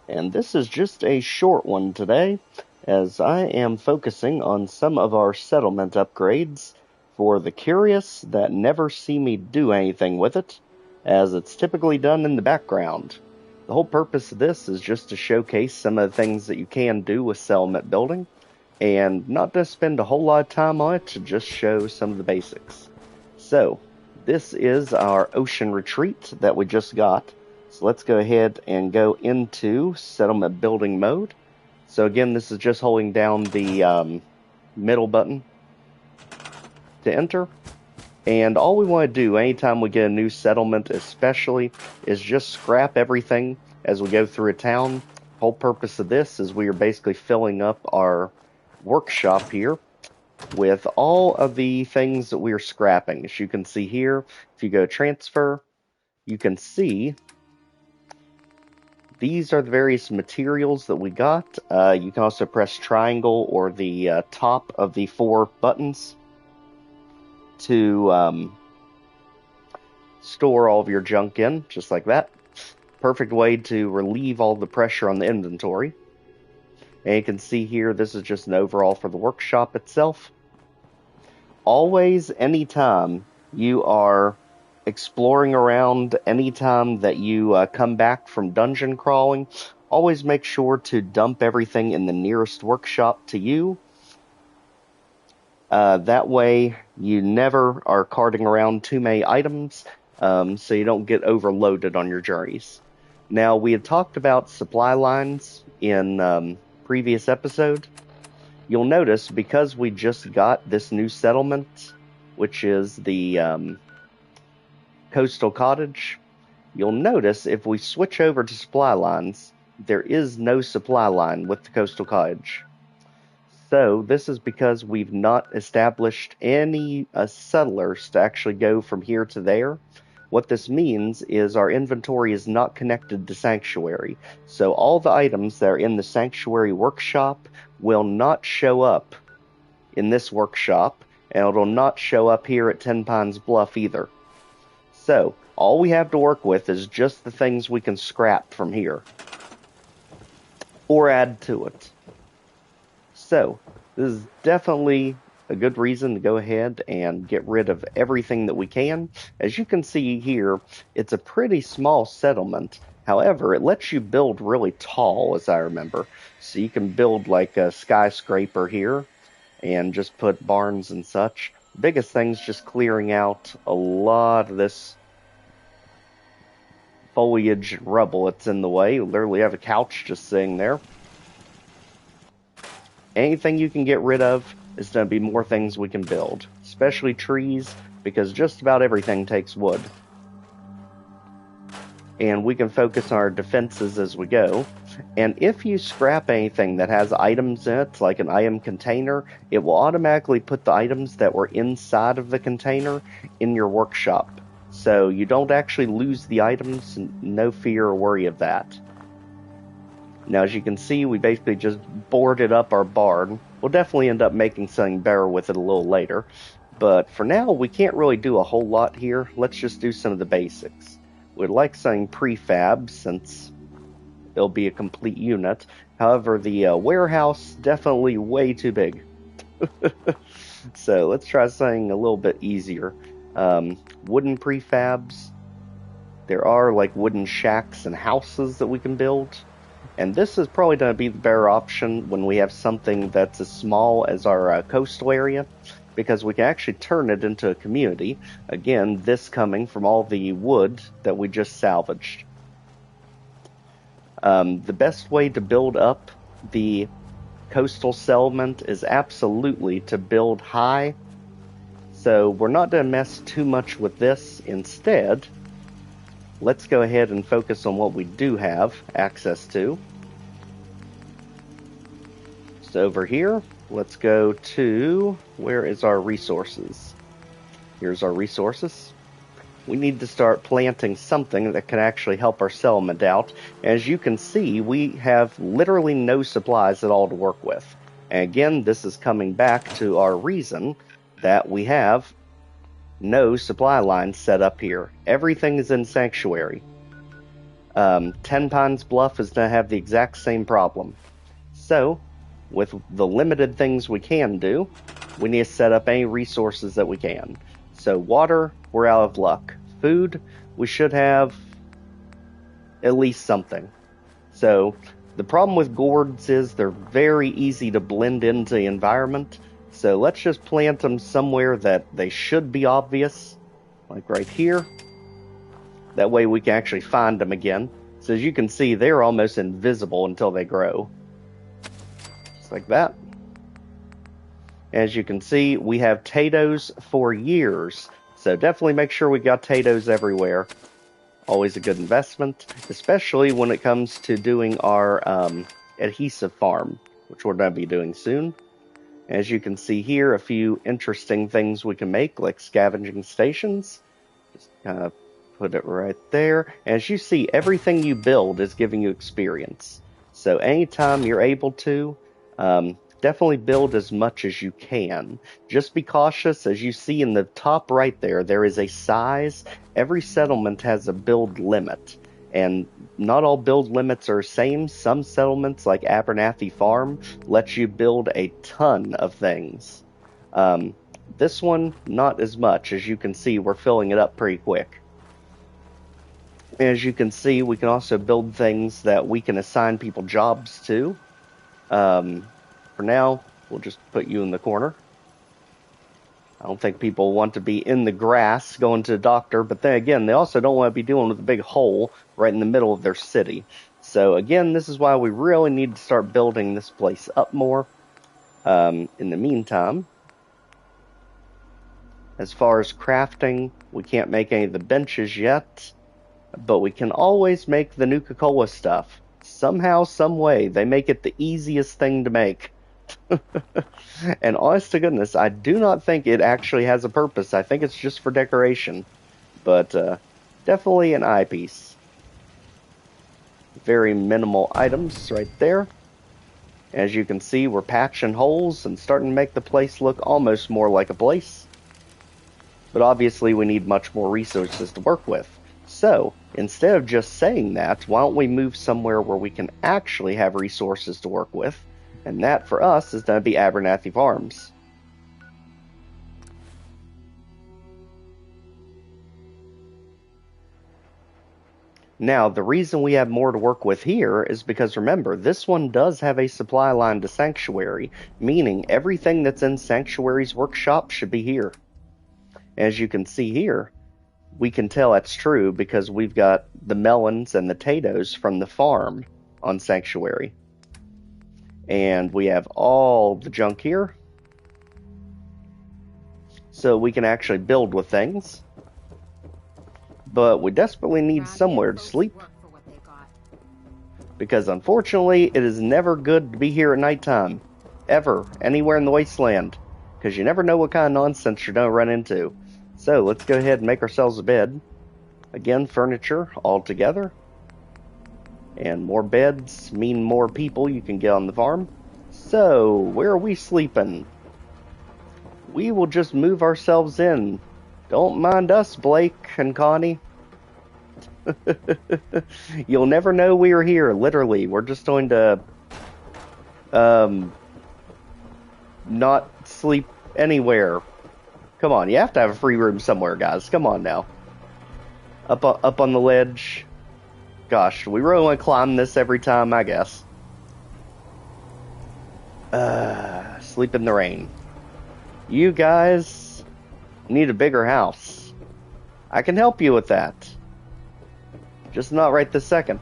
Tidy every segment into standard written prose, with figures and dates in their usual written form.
and this is just a short one today, as I am focusing on some of our settlement upgrades for the curious that never see me do anything with it, as it's typically done in the background. The whole purpose of this is just to showcase some of the things that you can do with settlement building, and not to spend a whole lot of time on it, to just show some of the basics. So, this is our ocean retreat that we just got. So let's go ahead and go into settlement building mode. So again, this is just holding down the middle button to enter. And all we want to do anytime we get a new settlement especially is just scrap everything as we go through a town. Whole purpose of this is we are basically filling up our workshop here with all of the things that we are scrapping. As you can see here, if you go transfer, you can see these are the various materials that we got. You can also press triangle or the top of the 4 buttons to store all of your junk in, just like that. Perfect way to relieve all the pressure on the inventory. And you can see here, this is just an overall for the workshop itself. Always, anytime you are exploring around, anytime that you come back from dungeon crawling, always make sure to dump everything in the nearest workshop to you. That way you never are carting around too many items, so you don't get overloaded on your journeys. Now, we had talked about supply lines in previous episode. You'll notice, because we just got this new settlement, which is the coastal cottage, you'll notice if we switch over to supply lines, there is no supply line with the coastal cottage. So this is because we've not established any settlers to actually go from here to there. What this means is our inventory is not connected to Sanctuary. So all the items that are in the Sanctuary workshop will not show up in this workshop, and it'll not show up here at Ten Pines Bluff either. So, all we have to work with is just the things we can scrap from here, or add to it. So, this is definitely a good reason to go ahead and get rid of everything that we can. As you can see here, it's a pretty small settlement. However, it lets you build really tall, as I remember. So you can build like a skyscraper here, and just put barns and such. Biggest thing's just clearing out a lot of this foliage and rubble that's in the way. You literally have a couch just sitting there. Anything you can get rid of is going to be more things we can build, especially trees, because just about everything takes wood. And we can focus on our defenses as we go. And if you scrap anything that has items in it, like an item container, it will automatically put the items that were inside of the container in your workshop. So you don't actually lose the items, no fear or worry of that. Now, as you can see, we basically just boarded up our barn. We'll definitely end up making something better with it a little later. But for now, we can't really do a whole lot here. Let's just do some of the basics. We'd like something prefab, since it'll be a complete unit. However, the warehouse, definitely way too big. So let's try something a little bit easier. Wooden prefabs. There are like wooden shacks and houses that we can build. And this is probably going to be the better option when we have something that's as small as our coastal area, because we can actually turn it into a community. Again, this coming from all the wood that we just salvaged. The best way to build up the coastal settlement is absolutely to build high. So we're not going to mess too much with this. Instead, let's go ahead and focus on what we do have access to. So over here, let's go to, where is our resources? Here's our resources. We need to start planting something that can actually help our settlement out. As you can see, we have literally no supplies at all to work with. And again, this is coming back to our reason that we have no supply lines set up here. Everything is in Sanctuary. Ten Pines Bluff is going to have the exact same problem. So, with the limited things we can do, we need to set up any resources that we can. So water, we're out of luck. Food, we should have at least something. So the problem with gourds is they're very easy to blend into the environment. So let's just plant them somewhere that they should be obvious, like right here. That way we can actually find them again. So as you can see, they're almost invisible until they grow. Just like that. As you can see, we have potatoes for years. So definitely make sure we got potatoes everywhere. Always a good investment, especially when it comes to doing our adhesive farm, which we're going to be doing soon. As you can see here, a few interesting things we can make, like scavenging stations. Just kind of put it right there. As you see, everything you build is giving you experience. So anytime you're able to, definitely build as much as you can. Just be cautious. As you see in the top right there is a size. Every settlement has a build limit. And not all build limits are the same. Some settlements, like Abernathy Farm, let you build a ton of things. This one, not as much. As you can see, we're filling it up pretty quick. As you can see, we can also build things that we can assign people jobs to. For now, we'll just put you in the corner. I don't think people want to be in the grass going to the doctor, but then again, they also don't want to be dealing with a big hole right in the middle of their city. So again, this is why we really need to start building this place up more. In the meantime, as far as crafting, we can't make any of the benches yet, but we can always make the Nuka-Cola stuff. Somehow, some way, they make it the easiest thing to make. And honest to goodness, I do not think it actually has a purpose. I think it's just for decoration. But definitely an eyepiece. Very minimal items right there. As you can see, we're patching holes and starting to make the place look almost more like a place. But obviously we need much more resources to work with. So, instead of just saying that, why don't we move somewhere where we can actually have resources to work with? And that, for us, is going to be Abernathy Farms. Now, the reason we have more to work with here is because, remember, this one does have a supply line to Sanctuary, meaning everything that's in Sanctuary's workshop should be here. As you can see here, we can tell that's true because we've got the melons and the potatoes from the farm on Sanctuary. And we have all the junk here. So we can actually build with things. But we desperately need somewhere to sleep. Because unfortunately, it is never good to be here at nighttime. Ever. Anywhere in the wasteland. Because you never know what kind of nonsense you're going to run into. So let's go ahead and make ourselves a bed. Again, furniture all together. And more beds mean more people you can get on the farm. So, where are we sleeping? We will just move ourselves in. Don't mind us, Blake and Connie. You'll never know we are here, literally. We're just going to not sleep anywhere. Come on, you have to have a free room somewhere, guys. Come on now. Up on the ledge. Gosh, we really want to climb this every time, I guess. Sleep in the rain. You guys need a bigger house. I can help you with that. Just not right this second.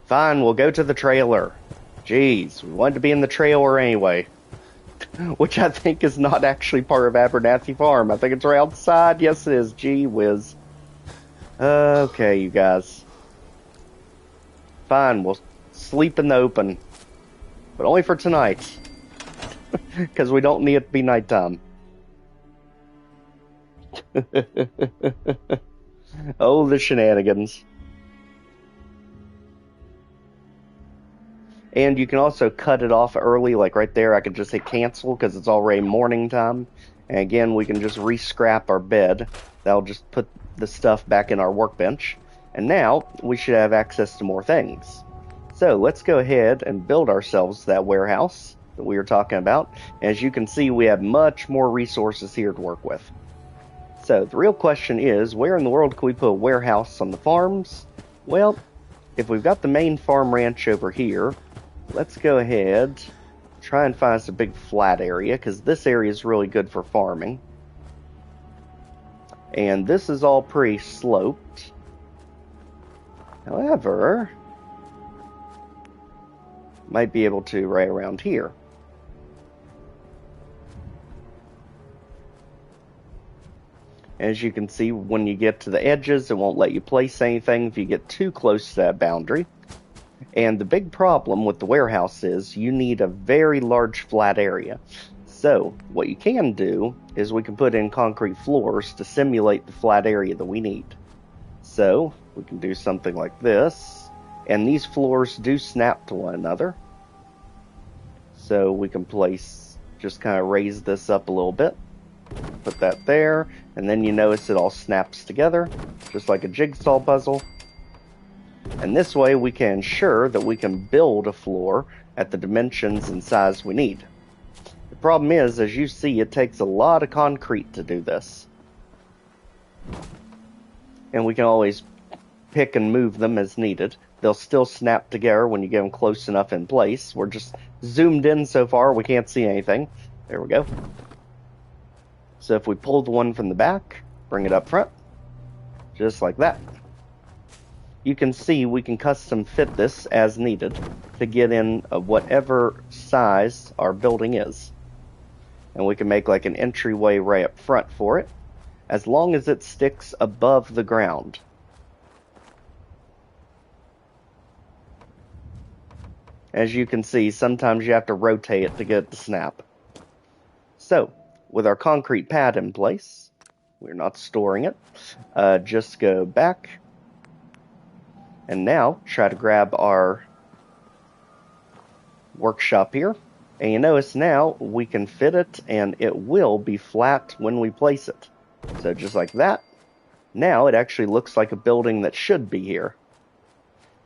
Fine, we'll go to the trailer. Jeez, we wanted to be in the trailer anyway. Which I think is not actually part of Abernathy Farm. I think it's right outside. Yes, it is. Gee whiz. Okay, you guys. Fine, we'll sleep in the open. But only for tonight. Because we don't need it to be nighttime. Oh, the shenanigans. And you can also cut it off early, like right there. I can just hit cancel because it's already morning time. And again, we can just re-scrap our bed. That'll just put the stuff back in our workbench. And now we should have access to more things. So let's go ahead and build ourselves that warehouse that we were talking about. As you can see, we have much more resources here to work with. So the real question is, where in the world can we put a warehouse on the farms? Well, if we've got the main farm ranch over here, let's go ahead, try and find us a big flat area, because this area is really good for farming. And this is all pretty sloped. However, might be able to right around here. As you can see, when you get to the edges, it won't let you place anything if you get too close to that boundary. And the big problem with the warehouse is you need a very large flat area. So what you can do is we can put in concrete floors to simulate the flat area that we need. So we can do something like this, and these floors do snap to one another. So we can just kind of raise this up a little bit, put that there, and then you notice it all snaps together, just like a jigsaw puzzle. And this way we can ensure that we can build a floor at the dimensions and size we need. The problem is, as you see, it takes a lot of concrete to do this. And we can always pick and move them as needed. They'll still snap together when you get them close enough in place. We're just zoomed in so far, we can't see anything. There we go. So if we pull the one from the back, bring it up front, just like that. You can see we can custom fit this as needed to get in whatever size our building is. And we can make like an entryway right up front for it, as long as it sticks above the ground. As you can see, sometimes you have to rotate it to get it to snap. So, with our concrete pad in place, we're not storing it, just go back, and now try to grab our workshop here, and you notice now we can fit it, and it will be flat when we place it. So just like that, now it actually looks like a building that should be here.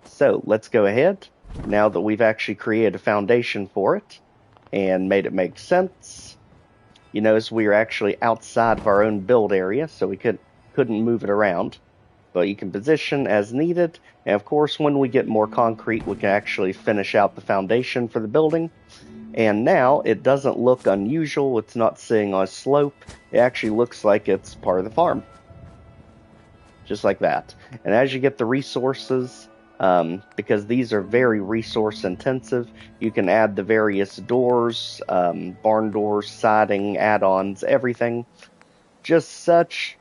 So let's go ahead, now that we've actually created a foundation for it, and made it make sense. You notice we are actually outside of our own build area, so we couldn't move it around. But you can position as needed, and of course when we get more concrete we can actually finish out the foundation for the building. And now it doesn't look unusual, it's not sitting on a slope, it actually looks like it's part of the farm. Just like that. And as you get the resources, because these are very resource intensive, you can add the various doors, barn doors, siding, add-ons, everything. Just such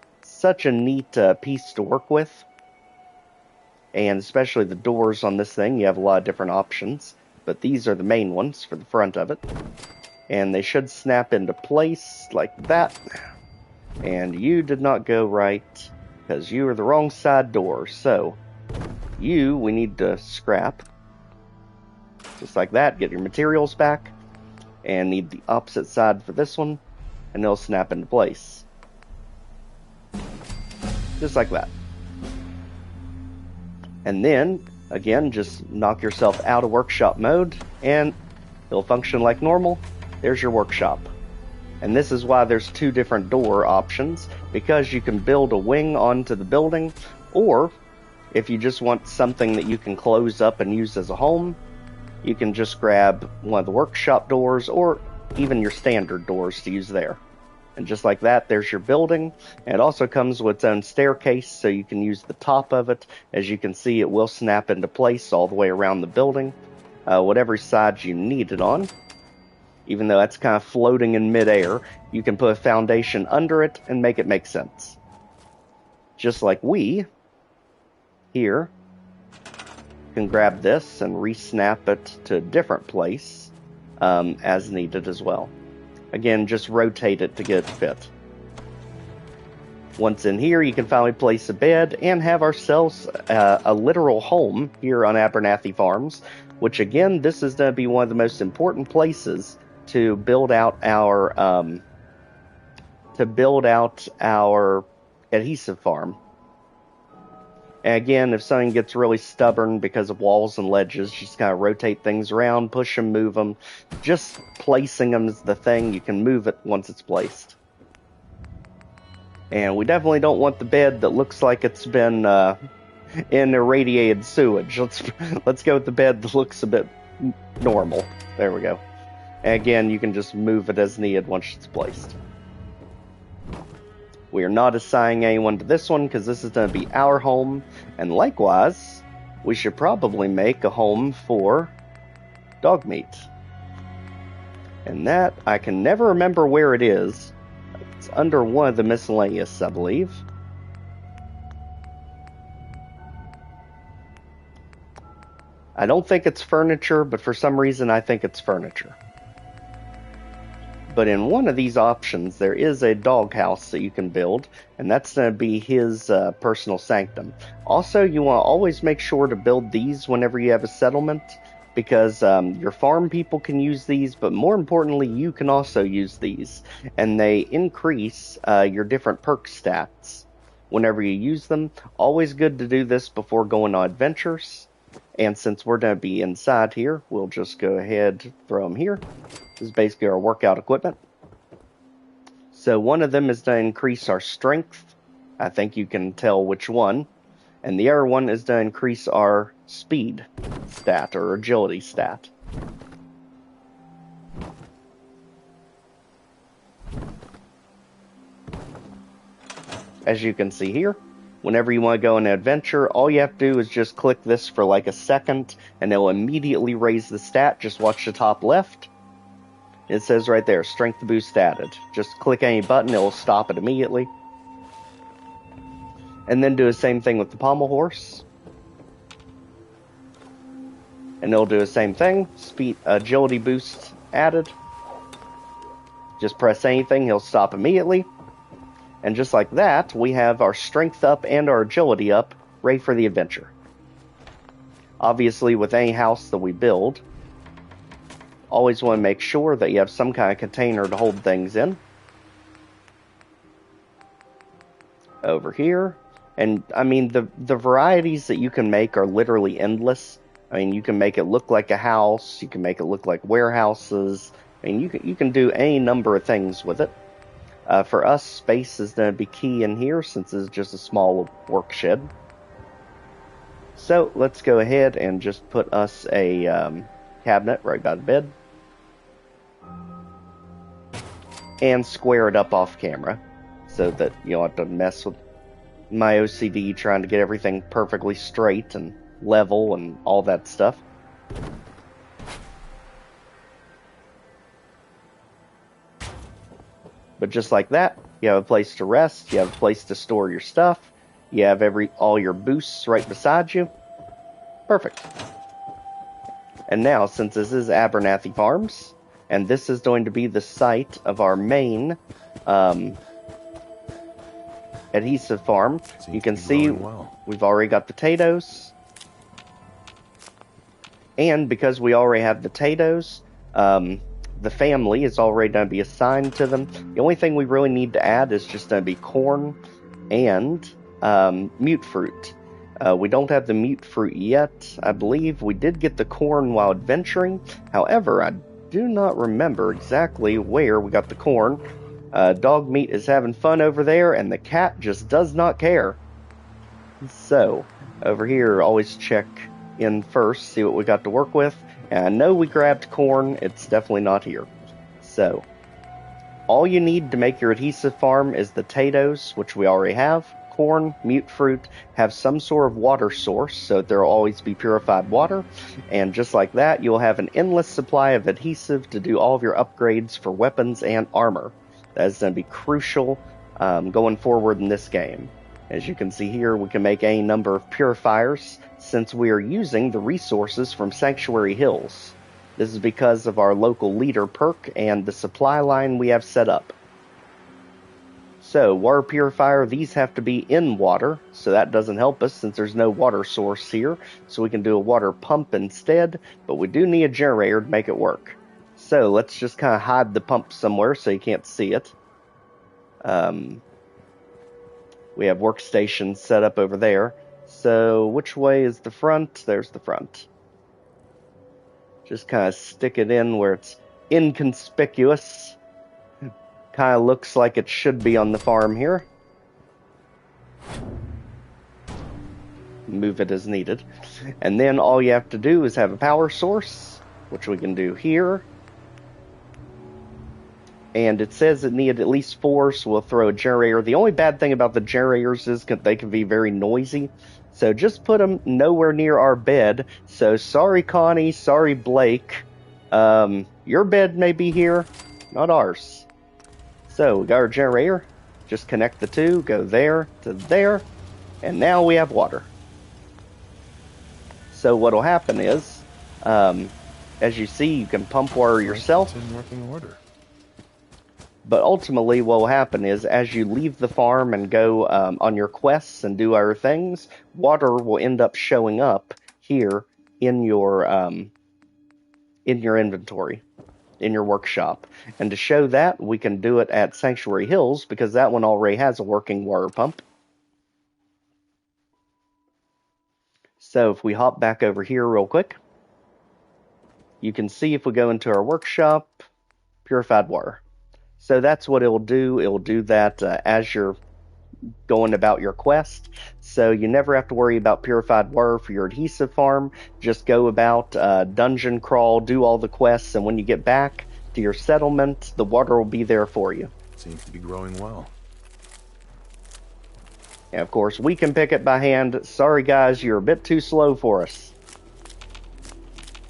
a neat piece to work with. And especially the doors on this thing, you have a lot of different options. But these are the main ones for the front of it. And they should snap into place like that. And you did not go right, because you are the wrong side door. So, we need to scrap. Just like that, get your materials back. And need the opposite side for this one. And they'll snap into place. Just like that. And then, again, just knock yourself out of workshop mode, and it'll function like normal. There's your workshop. And this is why there's two different door options, because you can build a wing onto the building, or if you just want something that you can close up and use as a home, you can just grab one of the workshop doors, or even your standard doors to use there. And just like that, there's your building. And it also comes with its own staircase, so you can use the top of it. As you can see, it will snap into place all the way around the building, whatever side you need it on. Even though that's kind of floating in midair, you can put a foundation under it and make it make sense. Just like we, here, can grab this and re-snap it to a different place as needed as well. Again, just rotate it to get it to fit. Once in here, you can finally place a bed and have ourselves a literal home here on Abernathy Farms, which again, this is going to be one of the most important places to build out our adhesive farm. And again, if something gets really stubborn because of walls and ledges, just kind of rotate things around, push them, move them. Just placing them is the thing. You can move it once it's placed. And we definitely don't want the bed that looks like it's been in irradiated sewage. Let's go with the bed that looks a bit normal. There we go. And again, you can just move it as needed once it's placed. We are not assigning anyone to this one because this is going to be our home. And likewise, we should probably make a home for dog meat. And that, I can never remember where it is. It's under one of the miscellaneous, I believe. I don't think it's furniture, but for some reason I think it's furniture. But in one of these options, there is a doghouse that you can build, and that's going to be his personal sanctum. Also, you want to always make sure to build these whenever you have a settlement, because your farm people can use these, but more importantly, you can also use these, and they increase your different perk stats whenever you use them. Always good to do this before going on adventures. And since we're going to be inside here, we'll just go ahead and throw them here. This is basically our workout equipment. So one of them is to increase our strength. I think you can tell which one. And the other one is to increase our speed stat or agility stat. As you can see here, whenever you want to go on an adventure, all you have to do is just click this for like a second, and it'll immediately raise the stat. Just watch the top left. It says right there, strength boost added. Just click any button, it'll stop it immediately. And then do the same thing with the pommel horse. And it'll do the same thing. Speed agility boost added. Just press anything, he'll stop immediately. And just like that, we have our strength up and our agility up, ready for the adventure. Obviously, with any house that we build, always want to make sure that you have some kind of container to hold things in. Over here. And, I mean, the varieties that you can make are literally endless. I mean, you can make it look like a house, you can make it look like warehouses. I mean, you can do any number of things with it. For us, space is going to be key in here since it's just a small work shed. So let's go ahead and just put us a cabinet right by the bed. And square it up off camera so that you don't have to mess with my OCD trying to get everything perfectly straight and level and all that stuff. But just like that, you have a place to rest, you have a place to store your stuff, you have all your boosts right beside you. Perfect. And now, since this is Abernathy Farms, and this is going to be the site of our main adhesive farm, you can see we've already got potatoes. And because we already have potatoes, the family is already going to be assigned to them. The only thing we really need to add is just going to be corn and mute fruit. We don't have the mute fruit yet. I believe we did get the corn while adventuring. However, I do not remember exactly where we got the corn. Dog meat is having fun over there, and the cat just does not care. So, over here, always check in first, see what we got to work with. And I know we grabbed corn, it's definitely not here. So, all you need to make your adhesive farm is the potatoes, which we already have, corn, mute fruit, have some sort of water source, so there will always be purified water, and just like that, you'll have an endless supply of adhesive to do all of your upgrades for weapons and armor. That is going to be crucial going forward in this game. As you can see here, we can make any number of purifiers, since we are using the resources from Sanctuary Hills. This is because of our local leader perk and the supply line we have set up. So, water purifier, these have to be in water, so that doesn't help us since there's no water source here, so we can do a water pump instead, but we do need a generator to make it work. So, let's just kind of hide the pump somewhere so you can't see it. We have workstations set up over there. So which way is the front? There's the front. Just kind of stick it in where it's inconspicuous. Kind of looks like it should be on the farm here. Move it as needed. And then all you have to do is have a power source, which we can do here. And it says it needed at least 4, so we'll throw a generator. The only bad thing about the generators is they can be very noisy. So just put them nowhere near our bed. So sorry, Connie. Sorry, Blake. Your bed may be here, not ours. So we got our generator. Just connect the two. Go there to there. And now we have water. So what will happen is, as you see, you can pump water yourself. It's in working order. But ultimately, what will happen is, as you leave the farm and go on your quests and do other things, water will end up showing up here in your inventory, in your workshop. And to show that, we can do it at Sanctuary Hills, because that one already has a working water pump. So if we hop back over here real quick, you can see if we go into our workshop, purified water. So that's what it will do. It will do that as you're going about your quest. So you never have to worry about purified water for your adhesive farm. Just go about, dungeon crawl, do all the quests, and when you get back to your settlement, the water will be there for you. Seems to be growing well. And of course, we can pick it by hand. Sorry guys, you're a bit too slow for us.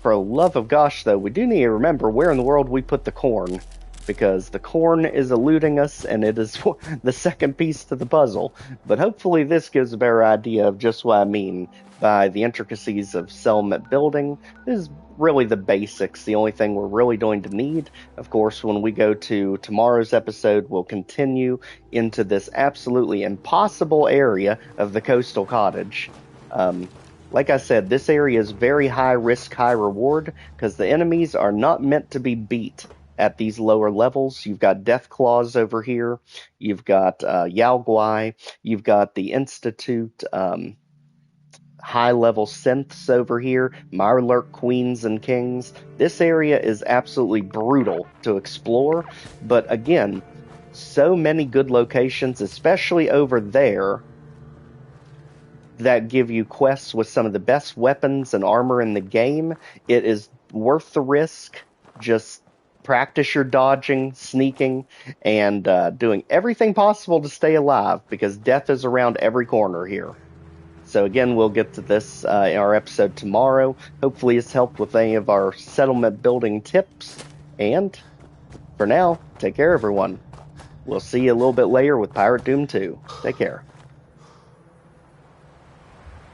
For the love of gosh, though, we do need to remember where in the world we put the corn, because the corn is eluding us, and it is the second piece to the puzzle. But hopefully this gives a better idea of just what I mean by the intricacies of settlement building. This is really the basics, the only thing we're really going to need. Of course, when we go to tomorrow's episode, we'll continue into this absolutely impossible area of the coastal cottage. Like I said, this area is very high risk, high reward, because the enemies are not meant to be beat at these lower levels. You've got Death Claws over here. You've got Yao Guai. You've got the Institute high-level synths over here. Mirelurk Queens and Kings. This area is absolutely brutal to explore. But again, so many good locations, especially over there, that give you quests with some of the best weapons and armor in the game. It is worth the risk. Just practice your dodging, sneaking, and doing everything possible to stay alive, because death is around every corner here. So again, we'll get to this in our episode tomorrow. Hopefully it's helped with any of our settlement building tips. And for now, take care everyone. We'll see you a little bit later with Pirate Doom 2. Take care.